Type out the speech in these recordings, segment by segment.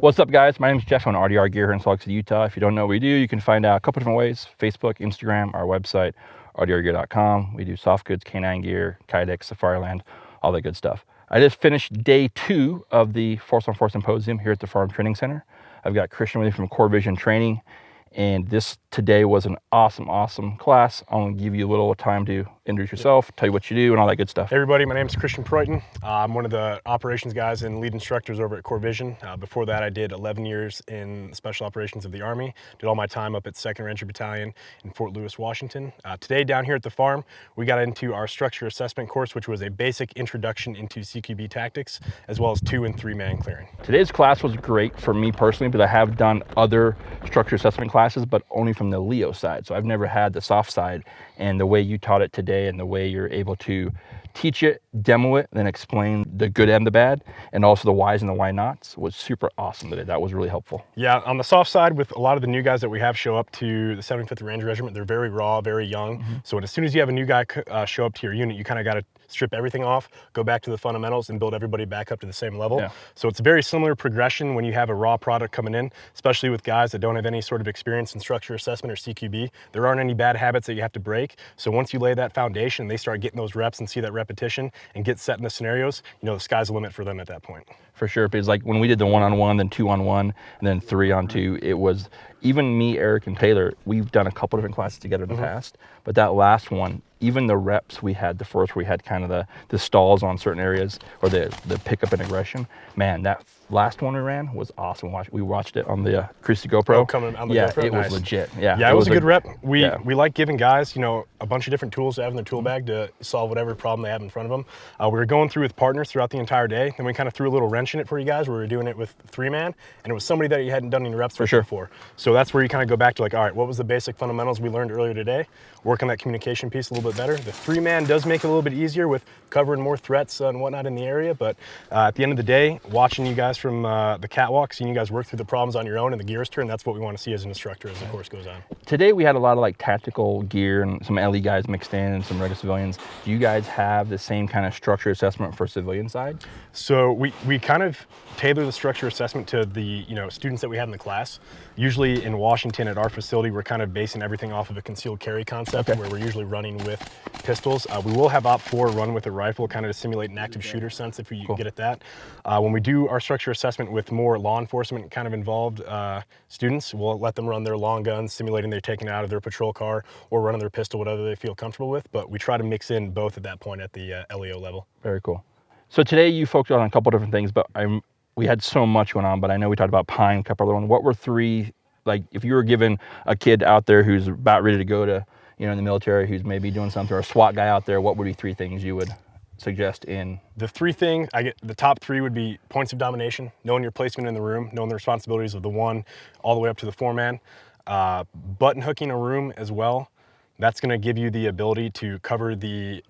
What's up, guys? My name is Jeff. I'm on RDR Gear here in Salt Lake City, Utah. If you don't know what we do, you can find out a couple different ways: Facebook, Instagram, our website, rdrgear.com. We do soft goods, canine gear, Kydex, Safariland, all that good stuff. I just finished day 2 of the Force on Force Symposium here at the Farm Training Center. I've got Christian with me from Core Vision Training, and this today was an awesome class. I'm going to give you a little time to introduce yourself, tell you what you do, and all that good stuff. Hey everybody, my name is Christian Preuiten. I'm one of the operations guys and lead instructors over at Core Vision. Before that, I did 11 years in special operations of the Army. Did all my time up at 2nd Ranger Battalion in Fort Lewis, Washington. Today down here at the farm, we got into our structure assessment course, which was a basic introduction into CQB tactics, as well as 2- and 3-man clearing. Today's class was great for me personally, but I have done other structure assessment classes, but only from the Leo side. So I've never had the soft side, and the way you taught it today and the way you're able to teach it, demo it, then explain the good and the bad, and also the whys and the why nots was super awesome today. That was really helpful. Yeah, on the soft side, with a lot of the new guys that we have show up to the 75th Ranger Regiment, they're very raw, very young. So as soon as you have a new guy show up to your unit, you kind of got to strip everything off, go back to the fundamentals, and build everybody back up to the same level. Yeah. So it's a very similar progression when you have a raw product coming in, especially with guys that don't have any sort of experience in structure assessment or CQB. There aren't any bad habits that you have to break. So once you lay that foundation, they start getting those reps and see that repetition and get set in the scenarios, you know, the sky's the limit for them at that point. For sure, because like when we did the 1-on-1, then 2-on-1, and then 3-on-2, it was, even me, Eric, and Taylor, we've done a couple different classes together in the past, but that last one, even the reps we had, the first where we had kind of the stalls on certain areas, or the pickup and aggression, man, that last one we ran was awesome. We watched it on the Christy GoPro. Oh, coming on the GoPro? It was legit. Yeah, it was a good rep. We yeah. like giving guys, you know, a bunch of different tools to have in their tool bag to solve whatever problem they have in front of them. We were going through with partners throughout the entire day. Then we kind of threw a little wrench in it for you guys. We were doing it with 3-man, and it was somebody that you hadn't done any reps with before. So that's where you kind of go back to like, all right, what was the basic fundamentals we learned earlier today? Work on that communication piece a little bit better. The 3-man does make it a little bit easier with covering more threats and whatnot in the area, but at the end of the day, watching you guys from the catwalk, seeing you guys work through the problems on your own and the gears turn, that's what we want to see as an instructor as the course goes on. Today we had a lot of like tactical gear and some LE guys mixed in and some regular civilians. Do you guys have the same kind of structure assessment for civilian side? So we kind of tailor the structure assessment to the students that we have in the class. Usually in Washington at our facility, we're kind of basing everything off of a concealed carry concept where we're usually running with pistols. We will have Op 4 run with a rifle kind of to simulate an active shooter sense if we get at that. When we do our structure assessment with more law enforcement kind of involved students, we'll let them run their long guns, simulating they're taking it out of their patrol car or running their pistol, whatever they feel comfortable with. But we try to mix in both at that point at the LEO level. Very cool. So today you focused on a couple different things, but we had so much going on, but I know we talked about pine, a couple other ones. What were 3, like if you were given a kid out there who's about ready to go to, in the military, who's maybe doing something, or a SWAT guy out there, what would be 3 things you would suggest in? The 3 things, the top 3 would be points of domination, knowing your placement in the room, knowing the responsibilities of the 1 all the way up to the 4-man. Button hooking a room as well. That's gonna give you the ability to cover the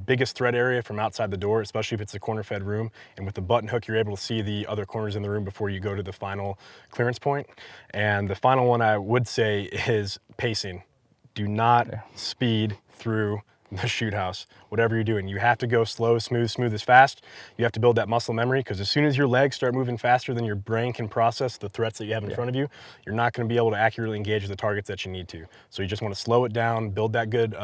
biggest threat area from outside the door, especially if it's a corner fed room. And with the button hook, you're able to see the other corners in the room before you go to the final clearance point. And the final one I would say is pacing. Do not speed through the shoot house. Whatever you're doing, you have to go slow, smooth is fast. You have to build that muscle memory, because as soon as your legs start moving faster than your brain can process the threats that you have in front of you, you're not going to be able to accurately engage the targets that you need to. So you just want to slow it down, build that good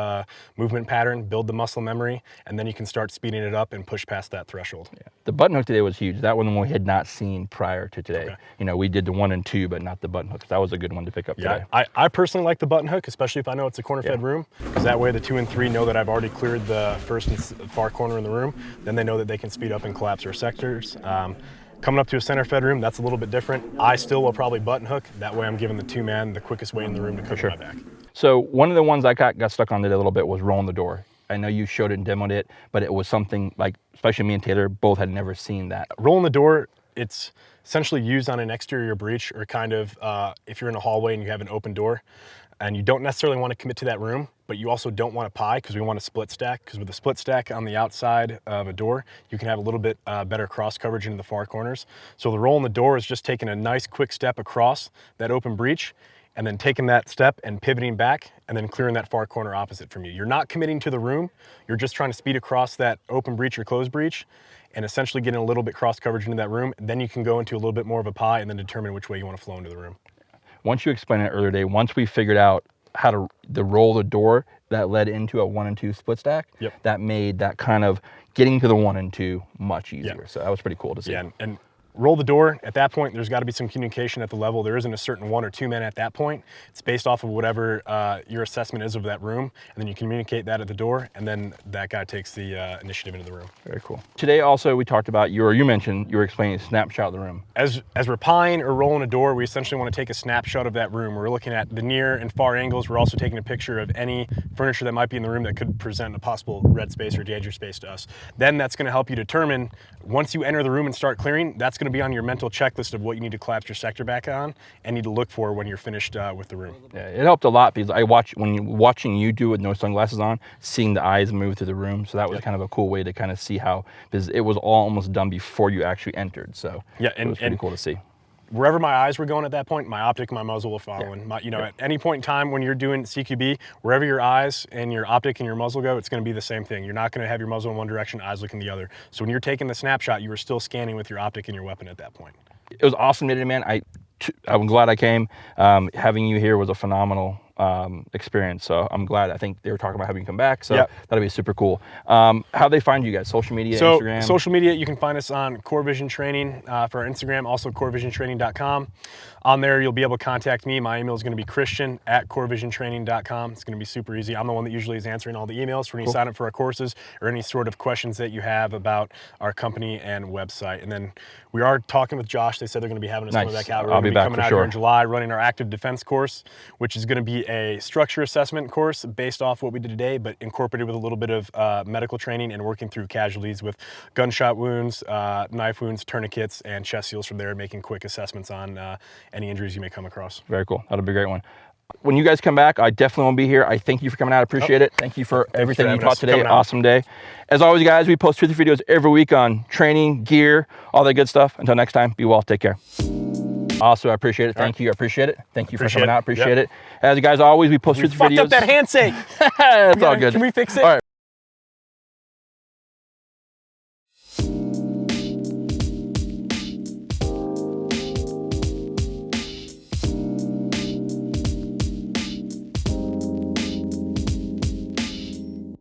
movement pattern, build the muscle memory, and then you can start speeding it up and push past that threshold. The button hook today was huge. That one we had not seen prior to today. We did the 1 and 2, but not the button hook. That was a good one to pick up today. I personally like the button hook, especially if I know it's a corner fed room, because that way the 2 and 3 know that I've already cleared the first and far corner in the room. Then they know that they can speed up and collapse our sectors. Coming up to a center fed room, that's a little bit different. I still will probably button hook. That way I'm giving the 2-man the quickest way in the room to cover my back. So one of the ones I got stuck on today a little bit was rolling the door. I know you showed it and demoed it, but it was something like, especially me and Taylor both had never seen that. Rolling the door, it's essentially used on an exterior breach, or kind of if you're in a hallway and you have an open door and you don't necessarily want to commit to that room, but you also don't want to pie, because we want a split stack, because with a split stack on the outside of a door, you can have a little bit better cross coverage into the far corners. So the roll in the door is just taking a nice quick step across that open breach, and then taking that step and pivoting back and then clearing that far corner opposite from you. You're not committing to the room. You're just trying to speed across that open breach or closed breach and essentially getting a little bit cross coverage into that room. Then you can go into a little bit more of a pie and then determine which way you want to flow into the room. Once you explained it earlier today, once we figured out how to roll the door, that led into a 1 and 2 split stack. Yep. That made that kind of getting to the 1 and 2 much easier. Yep. So that was pretty cool to see. Yeah, and roll the door. At that point, there's got to be some communication at the level. There isn't a certain 1 or 2 man at that point. It's based off of whatever your assessment is of that room, and then you communicate that at the door, and then that guy takes the initiative into the room. Very cool. Today also we talked about, you mentioned, you were explaining a snapshot of the room. As we're pieing or rolling a door, we essentially want to take a snapshot of that room. We're looking at the near and far angles. We're also taking a picture of any furniture that might be in the room that could present a possible red space or danger space to us. Then that's going to help you determine, once you enter the room and start clearing, that's going to be on your mental checklist of what you need to collapse your sector back on and need to look for when you're finished with the room. Yeah, it helped a lot because watching you do it with no sunglasses on, seeing the eyes move through the room. So that was kind of a cool way to kind of see how, because it was all almost done before you actually entered. So yeah, it was pretty cool to see. Wherever my eyes were going at that point, my optic and my muzzle will follow. Yeah. At any point in time when you're doing CQB, wherever your eyes and your optic and your muzzle go, it's going to be the same thing. You're not going to have your muzzle in one direction, eyes looking the other. So when you're taking the snapshot, you were still scanning with your optic and your weapon at that point. It was awesome today, man. I'm glad I came. Having you here was a phenomenal experience. So I'm glad. I think they were talking about having you come back. So that'll be super cool. How they find you guys? Social media, Instagram? Social media, you can find us on Core Vision Training for our Instagram, also corevisiontraining.com. On there, you'll be able to contact me. My email is going to be christian@corevisiontraining.com. It's going to be super easy. I'm the one that usually is answering all the emails for when you sign up for our courses or any sort of questions that you have about our company and website. And then we are talking with Josh. They said they're going to be having us come back out. We're I'll going be to be back coming for out sure. here in July, running our active defense course, which is going to be a structure assessment course based off what we did today, but incorporated with a little bit of medical training and working through casualties with gunshot wounds, knife wounds, tourniquets, and chest seals from there, making quick assessments on any injuries you may come across. Very cool. That'll be a great one. When you guys come back, I definitely won't be here. I thank you for coming out. I appreciate it. Thank you for everything you taught today. Awesome day. As always, guys, we post 2 or 3 videos every week on training, gear, all that good stuff. Until next time, be well. Take care. Also, I appreciate it. Thank you. I appreciate it. Thank you for coming out. Appreciate it. As you guys always, we post 2 or 3 videos. Fucked up that handshake. It's all good. Can we fix it? All right.